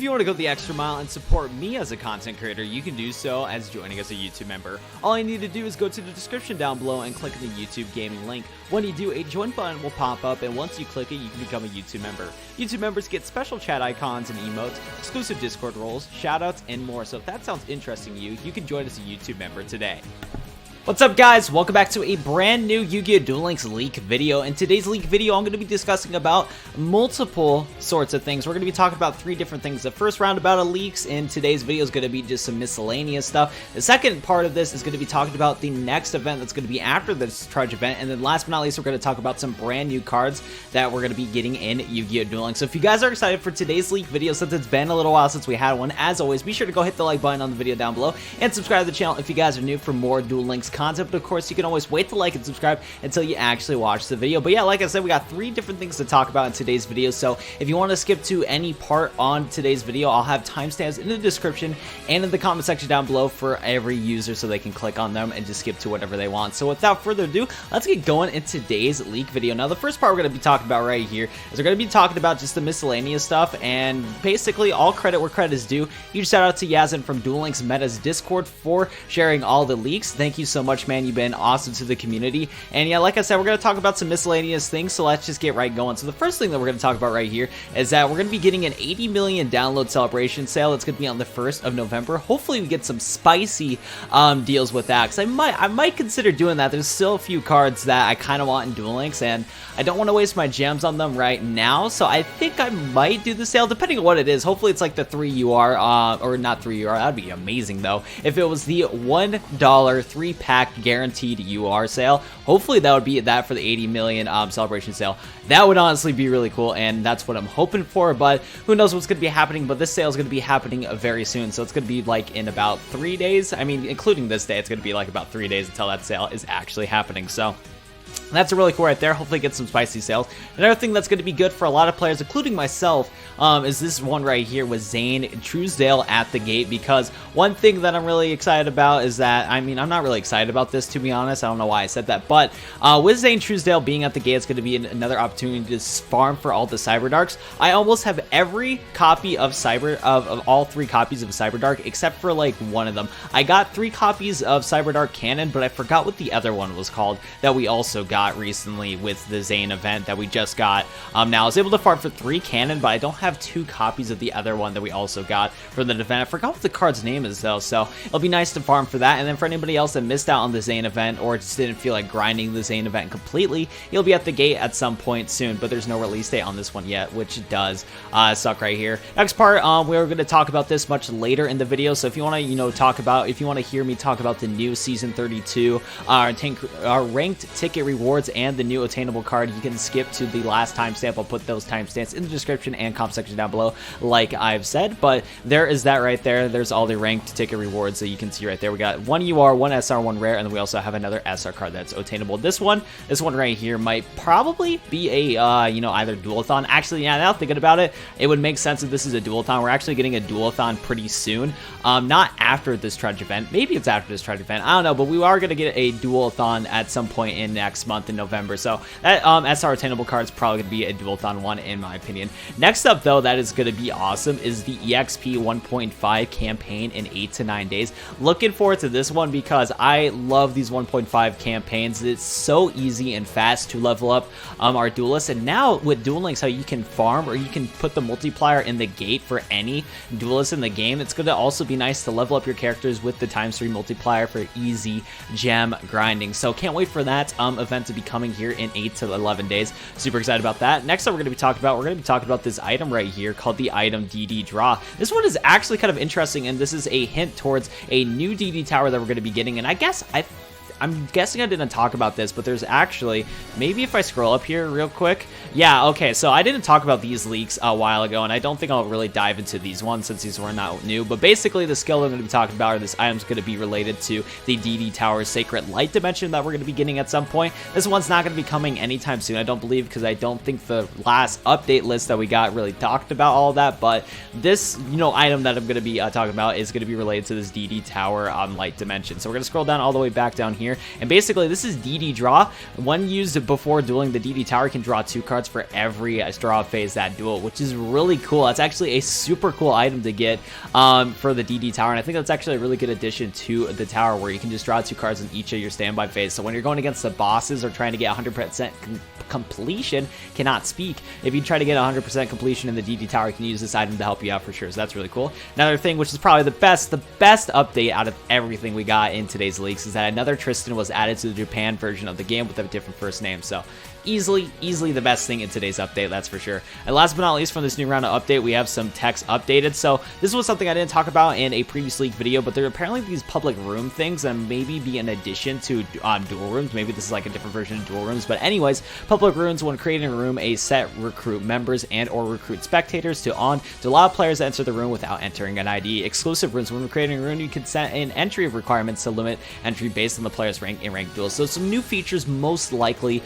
you want to go the extra mile and support me as a content creator, you can do so as joining as a YouTube member. All you need to do is go to the description down below and click the YouTube gaming link. When you do, a join button will pop up, and once you click it, you can become a YouTube member. YouTube members get special chat icons and emotes, exclusive Discord roles, shoutouts, and more. So if that sounds interesting to you, you can join as a YouTube member today. What's up, guys? Welcome back to a brand new Yu-Gi-Oh! Duel Links leak video. In today's leak video, I'm going to be discussing about multiple sorts of things. We're going to be talking about 3 different things. The first roundabout of leaks in today's video is going to be just some miscellaneous stuff. The second part of this is going to be talking about the next event that's going to be after this Trudge event. And then last but not least, we're going to talk about some brand new cards that we're going to be getting in Yu-Gi-Oh! Duel Links. So if you guys are excited for today's leak video, since it's been a little while since we had one, as always, be sure to go hit the like button on the video down below and subscribe to the channel if you guys are new for more Duel Links content. But of course, you can always wait to like and subscribe until you actually watch the video. But yeah, like I said, we got 3 different things to talk about in today's video. So if you want to skip to any part on today's video, I'll have timestamps in the description and in the comment section down below for every user so they can click on them and just skip to whatever they want. So without further ado, let's get going in today's leak video. Now, the first part we're going to be talking about right here is we're going to be talking about just the miscellaneous stuff, and basically all credit where credit is due. Huge shout out to Yazin from Duel Links Meta's Discord for sharing all the leaks. Thank you so much, man. You've been awesome to the community. And yeah, like I said, we're going to talk about some miscellaneous things, so let's just get right going. So the first thing that we're going to talk about right here is that we're going to be getting an 80 million download celebration sale. It's going to be on the 1st of November. Hopefully we get some spicy deals with that, because I might consider doing that. There's still a few cards that I kind of want in Duel Links, and I don't want to waste my gems on them right now, so I think I might do the sale, depending on what it is. Hopefully it's like the 3 UR, or not 3 UR, that'd be amazing though. If it was the $1 3-pack guaranteed UR sale, hopefully that would be that for the 80 million celebration sale. That would honestly be really cool, and that's what I'm hoping for, but who knows what's going to be happening. But this sale is going to be happening very soon, so it's going to be like in about 3 days. I mean, including this day, it's going to be like about 3 days until that sale is actually happening. So that's really cool right there. Hopefully get some spicy sales. Another thing that's going to be good for a lot of players, including myself, is this one right here with Zane Truesdale at the gate. Because one thing that I'm really excited about is that, I mean, I'm not really excited about this, to be honest. I don't know why I said that, but with Zane Truesdale being at the gate, it's going to be another opportunity to farm for all the Cyberdarks. I almost have every copy of of all 3 copies of Cyberdark except for like one of them. I got 3 copies of Cyberdark Cannon, but I forgot what the other one was called that we also got recently with the Zane event that we just got. Now I was able to farm for 3 cannon, but I don't have 2 copies of the other one that we also got for the event. I forgot what the card's name is though, so it'll be nice to farm for that. And then for anybody else that missed out on the Zane event or just didn't feel like grinding the Zane event completely, he'll be at the gate at some point soon, but there's no release date on this one yet, which does suck right here. Next part, we're going to talk about this much later in the video, so if you want to if you want to hear me talk about the new season 32 ranked ticket rewards and the new attainable card, you can skip to the last timestamp. I'll put those timestamps in the description and comment section down below, like I've said. But there is that right there. There's all the ranked ticket rewards that you can see right there. We got 1 UR, 1 SR, 1 rare, and then we also have another SR card that's attainable. This one right here might probably be a either dualathon. Actually, yeah, now thinking about it, it would make sense if this is a dualathon. We're actually getting a dualathon pretty soon. Not after this Trudge event. Maybe it's after this Trudge event. I don't know, but we are going to get a dualathon at some point in next month in November. So that SR attainable card is probably going to be a dualathon one in my opinion. Next up though, that is going to be awesome, is the EXP 1.5 campaign in 8 to 9 days. Looking forward to this one because I love these 1.5 campaigns. It's so easy and fast to level up our duelists, and now with Duel Links, how you can farm or you can put the multiplier in the gate for any duelist in the game. It's going to also be nice to level up your characters with the ×3 multiplier for easy gem grinding. So can't wait for that event to be coming here in 8 to 11 days. Super excited about that. Next up, we're going to be talking about this item right here called the item DD Draw. This one is actually kind of interesting, and this is a hint towards a new DD tower that we're going to be getting. And I guess I'm guessing I didn't talk about this, but there's actually, maybe if I scroll up here real quick. Yeah, okay, so I didn't talk about these leaks a while ago, and I don't think I'll really dive into these ones since these were not new, but basically the skill I'm going to be talking about, or this item's going to be related to the DD Tower Sacred Light Dimension that we're going to be getting at some point. This one's not going to be coming anytime soon, I don't believe, because I don't think the last update list that we got really talked about all of that, but this, item that I'm going to be talking about is going to be related to this DD Tower Light Dimension. So we're going to scroll down all the way back down here. here. And basically, this is DD draw. When used before dueling, the DD tower can draw 2 cards for every draw phase that duel, which is really cool. That's actually a super cool item to get for the DD tower, and I think that's actually a really good addition to the tower, where you can just draw 2 cards in each of your standby phase. So when you're going against the bosses or trying to get 100% completion, cannot speak. If you try to get 100% completion in the DD tower, you can use this item to help you out for sure. So that's really cool. Another thing, which is probably the best update out of everything we got in today's leaks, is that another Tristan was added to the Japan version of the game with a different first name. So easily the best thing in today's update, that's for sure. And last but not least, from this new round of update, we have some text updated. So this was something I didn't talk about in a previous leak video, but there are apparently these public room things that maybe be an addition to duel rooms. Maybe this is like a different version of duel rooms, but anyways, public rooms, when creating a room, a set recruit members and or recruit spectators to allow players to enter the room without entering an ID. Exclusive rooms, when creating a room, you can set an entry requirements to limit entry based on the player's rank in ranked duels. So some new features, most likely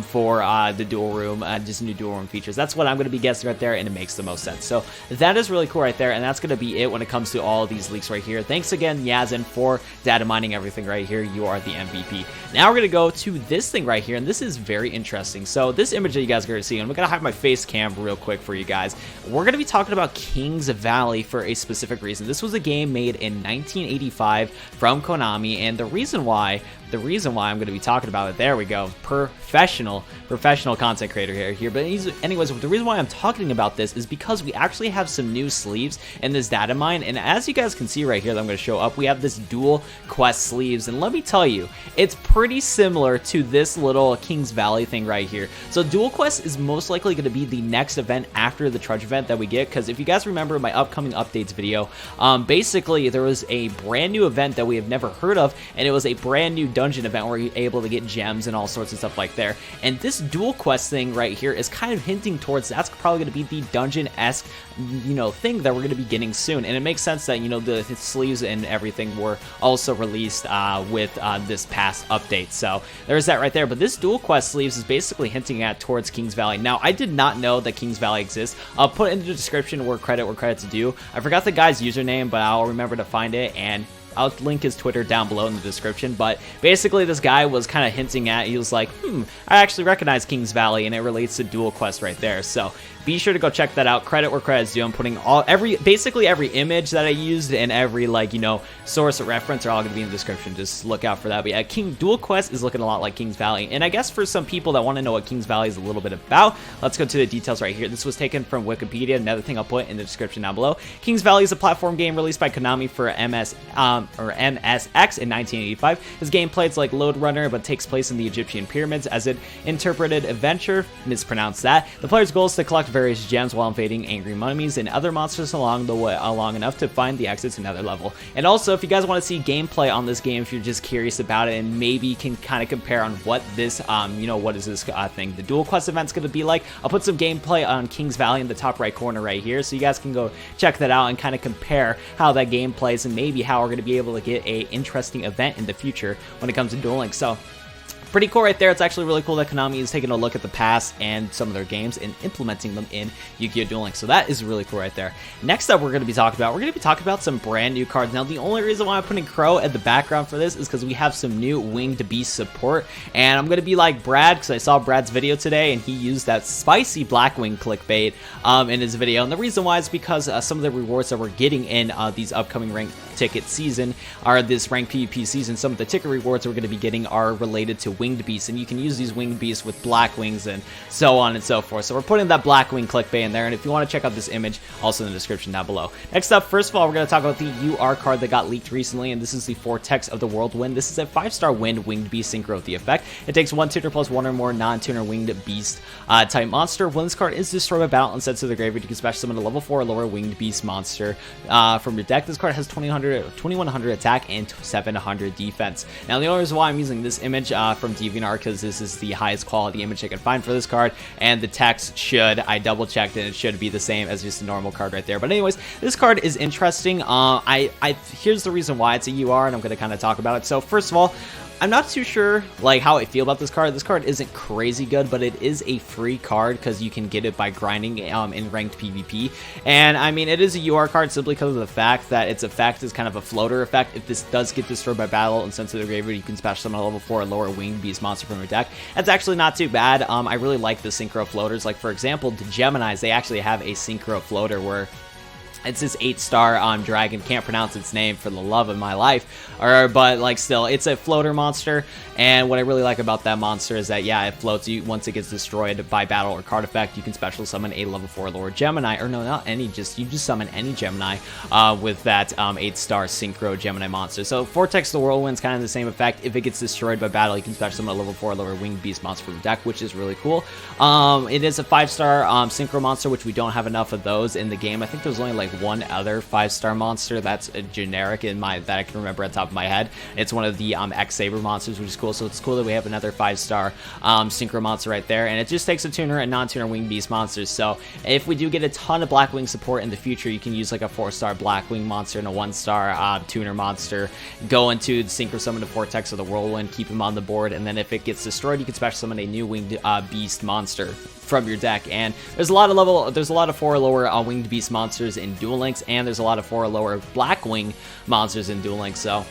for the duel room, just new duel room features. That's what I'm going to be guessing right there, and it makes the most sense. So that is really cool right there, and that's going to be it when it comes to all of these leaks right here. Thanks again, Yazin, for data mining everything right here. You are the MVP. Now we're going to go to this thing right here, and this is very interesting. So this image that you guys are going to see, and I'm going to hide my face cam real quick for you guys. We're going to be talking about Kings Valley for a specific reason. This was a game made in 1985 from Konami, and the reason why I'm going to be talking about it, there we go, professional content creator here. But anyways, the reason why I'm talking about this is because we actually have some new sleeves in this data mine, and as you guys can see right here that I'm going to show up, we have this Duel Quest sleeves, and let me tell you, it's pretty similar to this little Kings Valley thing right here. So Duel Quest is most likely going to be the next event after the Trudge event that we get, because if you guys remember my upcoming updates video, basically there was a brand new event that we have never heard of, and it was a brand new dungeon event where you're able to get gems and all sorts of stuff like there. And this Duel Quest thing right here is kind of hinting towards that's probably going to be the dungeon-esque, thing that we're going to be getting soon. And it makes sense that, the sleeves and everything were also released with this past update. So there's that right there. But this Duel Quest sleeves is basically hinting at towards Kings Valley. Now, I did not know that Kings Valley exists. I'll put it in the description where credit's due. I forgot the guy's username, but I'll remember to find it, and I'll link his Twitter down below in the description. But basically, this guy was kind of hinting at, he was like, I actually recognize Kings Valley, and it relates to Duel Quest right there. So be sure to go check that out. Credit where credit's due. I'm putting basically every image that I used and every source or reference are all going to be in the description. Just look out for that. But yeah, Duel Quest is looking a lot like Kings Valley. And I guess for some people that want to know what Kings Valley is a little bit about, let's go to the details right here. This was taken from Wikipedia. Another thing I'll put in the description down below. Kings Valley is a platform game released by Konami for MSX in 1985. This game plays like Lode Runner, but takes place in the Egyptian pyramids as an interpreted adventure. Mispronounced that. The player's goal is to collect various gems while invading angry mummies and other monsters along enough to find the exits to another level. And also, if you guys want to see gameplay on this game, if you're just curious about it and maybe can kind of compare on what this, what is this thing, the Duel Quest event's going to be like, I'll put some gameplay on Kings Valley in the top right corner right here, so you guys can go check that out and kind of compare how that game plays and maybe how we're going to be able to get a interesting event in the future when it comes to dueling. So pretty cool right there. It's actually really cool that Konami is taking a look at the past and some of their games and implementing them in Yu-Gi-Oh! Dueling. So that is really cool right there. Next up, we're going to be talking about some brand new cards. Now, the only reason why I'm putting Crow at the background for this is because we have some new Winged Beast support. And I'm going to be like Brad, because I saw Brad's video today and he used that spicy Blackwing clickbait in his video. And the reason why is because some of the rewards that we're getting in these upcoming ranked ticket season are this ranked PvP season. Some of the ticket rewards we're going to be getting are related to Winged Beasts, and you can use these Winged Beasts with Black Wings and so on and so forth. So we're putting that Blackwing clickbait in there, and if you want to check out this image, also in the description down below. Next up, first of all, we're going to talk about the UR card that got leaked recently, and this is the Vortex of the Whiriwind. This is a 5-star wind Winged Beast Synchro with the effect. It takes 1 tuner plus 1 or more non-tuner Winged Beast type monster. When this card is destroyed by battle and sent to the graveyard, you can special summon a level 4 or lower Winged Beast monster from your deck. This card has 2100 attack and 700 defense. Now, the only reason why I'm using this image from DeviantArt, because this is the highest quality image I can find for this card, and the text I double checked, and it should be the same as just a normal card right there. But anyways, this card is interesting. Here's the reason why it's a UR, and I'm going to kind of talk about it. So first of all, I'm not too sure like how I feel about this card. This card isn't crazy good, but it is a free card because you can get it by grinding in ranked PvP. And I mean, it is a UR card simply because of the fact that its effect is kind of a floater effect. If this does get destroyed by battle and sent to the graveyard, you can special summon a level 4 lower winged beast monster from your deck. That's actually not too bad. I really like the synchro floaters. Like for example, the Geminis, they actually have a synchro floater where it's this 8-star dragon. Can't pronounce its name for the love of my life. But like still, it's a floater monster. And what I really like about that monster is that, yeah, it floats. Once it gets destroyed by battle or card effect, you can special summon a level 4 lower Gemini. Or no, not any. You just summon any Gemini with that 8-star synchro Gemini monster. So Vortex the Whirlwind's kind of the same effect. If it gets destroyed by battle, you can special summon a level 4 lower winged beast monster from the deck, which is really cool. It is a 5-star synchro monster, which we don't have enough of those in the game. I think there's only like one other 5-star monster that's a generic that I can remember at the top of my head. It's one of the X-Saber monsters, which is cool. So it's cool that we have another 5-star synchro monster right there, and it just takes a tuner and non-tuner winged beast monsters. So if we do get a ton of Blackwing support in the future, you can use like a 4-star Blackwing monster and a 1-star tuner monster, go into the synchro summon the Vortex of the Whirlwind, keep him on the board, and then if it gets destroyed, you can special summon a new winged beast monster from your deck. And there's a lot of 4 lower winged beast monsters in Duel Links, and there's a lot of 4 lower Blackwing monsters in Duel Links. So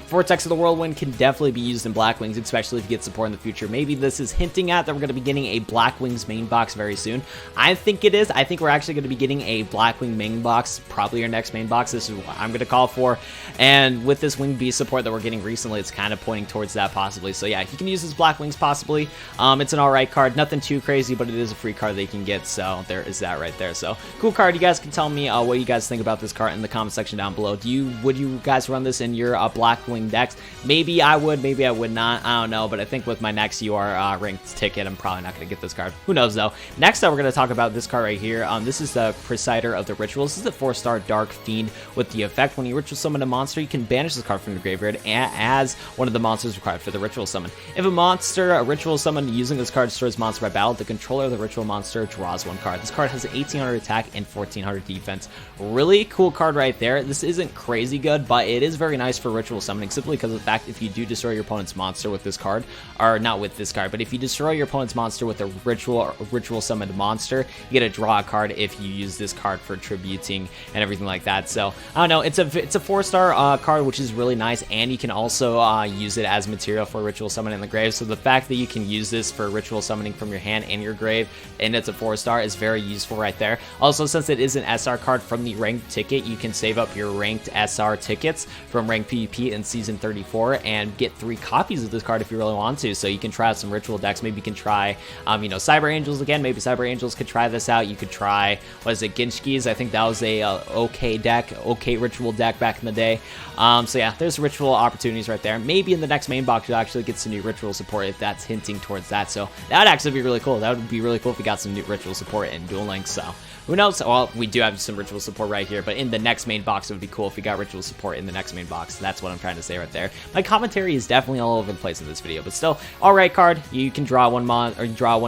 Vortex of the Whirlwind can definitely be used in Blackwings, especially if you get support in the future. Maybe this is hinting at that we're going to be getting a Blackwings main box very soon. I think it is. I think we're actually going to be getting a Blackwing main box, probably your next main box. This is what I'm going to call for. And with this Winged Beast support that we're getting recently, it's kind of pointing towards that possibly. So yeah, you can use this Blackwings possibly. It's an alright card. Nothing too crazy, but it is a free card that you can get. So there is that right there. So cool card. You guys can tell me what you guys think about this card in the comment section down below. Would you guys run this in your Blackwing decks? Maybe I would, maybe I would not. I don't know, but I think with my next UR ranked ticket, I'm probably not going to get this card. Who knows, though. Next up, we're going to talk about this card right here. This is the Presider of the Rituals. This is the 4-star Dark Fiend with the effect. When you ritual summon a monster, you can banish this card from the graveyard as one of the monsters required for the ritual summon. If a ritual summon using this card destroys monster by battle, the controller of the ritual monster draws 1 card. This card has 1800 attack and 1400 defense. Really cool card right there. This isn't crazy good, but it is very nice for ritual summoning, simply because of the fact if you do destroy your opponent's monster with this card, or not with this card, but if you destroy your opponent's monster with a ritual summoned monster, you get to draw a card if you use this card for tributing and everything like that. So I don't know, it's a 4-star card, which is really nice, and you can also use it as material for ritual summon in the grave. So the fact that you can use this for ritual summoning from your hand in your grave, and it's a 4-star, is very useful right there. Also, since it is an SR card from the ranked ticket, you can save up your ranked SR tickets from ranked PvP in season 34 and get 3 copies of this card if you really want to. So you can try out some ritual decks. Maybe you can try Cyber Angels again. Maybe Cyber Angels could try this out. You could try, what is it, Ginshki's? I think that was a okay ritual deck back in the day. So yeah, there's ritual opportunities right there. Maybe in the next main box you'll actually get some new ritual support if that's hinting towards that. So that would actually be really cool. That would be really cool if we got some new ritual support in Duel Links. So who knows? Well, we do have some ritual support right here, but in the next main box, it would be cool if we got ritual support in the next main box. That's what I'm trying to say right there. My commentary is definitely all over the place in this video, but still, alright card. You can draw one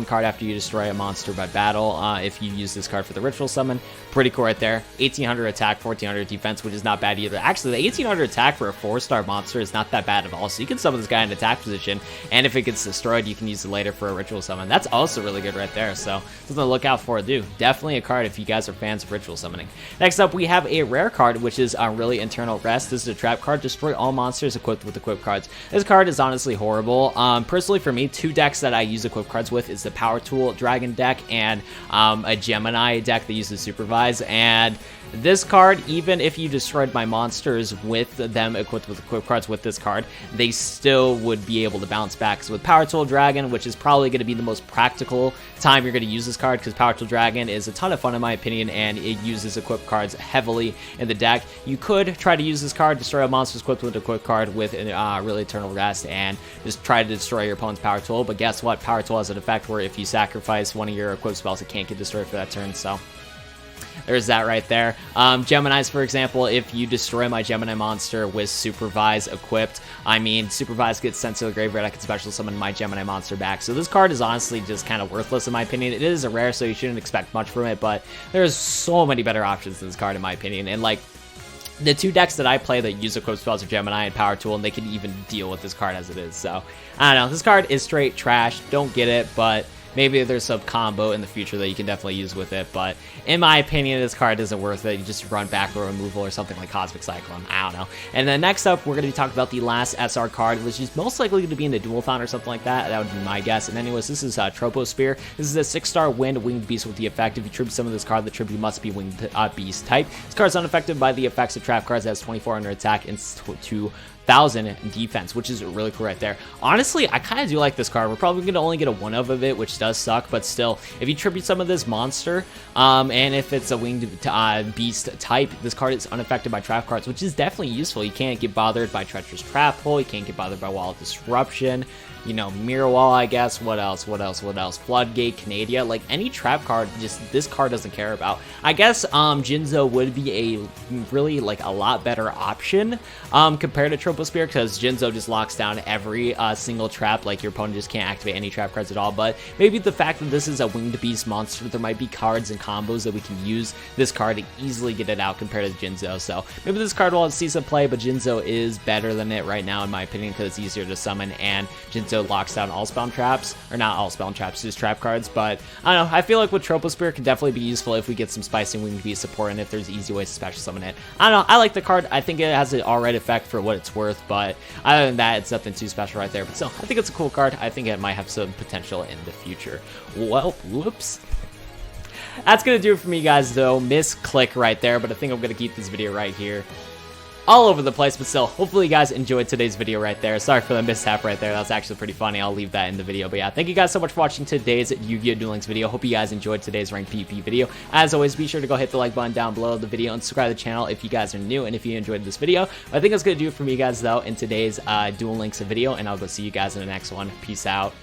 card after you destroy a monster by battle. If you use this card for the ritual summon, pretty cool right there. 1800 attack, 1400 defense, which is not bad either. Actually, the 1800 attack for a 4-star monster is not that bad at all. So you can summon this guy in attack position, and if it gets destroyed, you can use it later for a ritual summon. That's also really good right there. So something to look out for, dude. Definitely a card if you guys are fans of ritual summoning. Next up, we have a rare card, which is really Internal Rest. This is a trap card. Destroy all monsters equipped with equip cards. This card is honestly horrible. Personally, for me, 2 decks that I use equip cards with is the Power Tool Dragon deck and a Gemini deck that uses Supervise. And this card, even if you destroyed my monsters with them equipped with equip cards with this card, they still would be able to bounce back. So with Power Tool Dragon, which is probably going to be the most practical time you're going to use this card, because Power Tool Dragon is a ton of fun in my opinion, and it uses equip cards heavily in the deck. You could try to use this card, destroy a monster's equipped with an equip card with really Eternal Rest, and just try to destroy your opponent's Power Tool. But guess what? Power Tool has an effect where if you sacrifice one of your equipped spells, it can't get destroyed for that turn. So there's that right there. Geminis, for example, if you destroy my Gemini monster with Supervise equipped, Supervise gets sent to the graveyard, I can special summon my Gemini monster back. So this card is honestly just kind of worthless in my opinion. It is a rare, so you shouldn't expect much from it, but there's so many better options than this card in my opinion. And like, the 2 decks that I play that use Equip Spells are Gemini and Power Tool, and they can even deal with this card as it is. So, I don't know. This card is straight trash. Don't get it, but maybe there's some combo in the future that you can definitely use with it. But in my opinion, this card isn't worth it. You just run back row removal or something like Cosmic Cyclone. I don't know. And then next up, we're going to be talking about the last SR card, which is most likely going to be in the Duel-thon or something like that. That would be my guess. And anyways, this is Troposphere. This is a 6-star winged beast with the effect. If you tribute some of this card, the tribute must be winged beast type. This card is unaffected by the effects of trap cards. It has 2400 attack and 2,000 defense, which is really cool right there. Honestly, I kind of do like this card. We're probably going to only get a 1 of it, which does suck, but still, if you tribute some of this monster, and if it's a winged beast type, this card is unaffected by trap cards, which is definitely useful. You can't get bothered by Treacherous Trap Hole, you can't get bothered by Wall of Disruption, you know, Mirror Wall, I guess. What else? Floodgate, Canadia, like any trap card, just this card doesn't care about. I guess Jinzo would be a really like a lot better option compared to Troposphere, because Jinzo just locks down every single trap. Like your opponent just can't activate any trap cards at all. But maybe the fact that this is a winged beast monster, there might be cards and combos that we can use this card to easily get it out compared to Jinzo. So maybe this card will see some play, but Jinzo is better than it right now in my opinion, because it's easier to summon, and Jinzo locks down all spell traps, or not all spell traps, just trap cards. But I don't know, I feel like with Troposphere can definitely be useful if we get some spicy winged beast support, and if there's easy ways to special summon it. I don't know, I like the card. I think it has an alright effect for what it's worth, but other than that, it's nothing too special right there. But still, I think it's a cool card. I think it might have some potential in the future. Well, whoops. That's gonna do it for me, guys, though. Misclick right there, but I think I'm gonna keep this video right here. All over the place, but still, hopefully you guys enjoyed today's video right there. Sorry for the mishap right there. That's actually pretty funny. I'll leave that in the video. But yeah, thank you guys so much for watching today's Yu-Gi-Oh! Duel Links video. Hope you guys enjoyed today's ranked PvP video. As always, be sure to go hit the like button down below the video and subscribe to the channel if you guys are new and if you enjoyed this video. I think that's going to do it for me, guys, though, in today's Duel Links video, and I'll go see you guys in the next one. Peace out.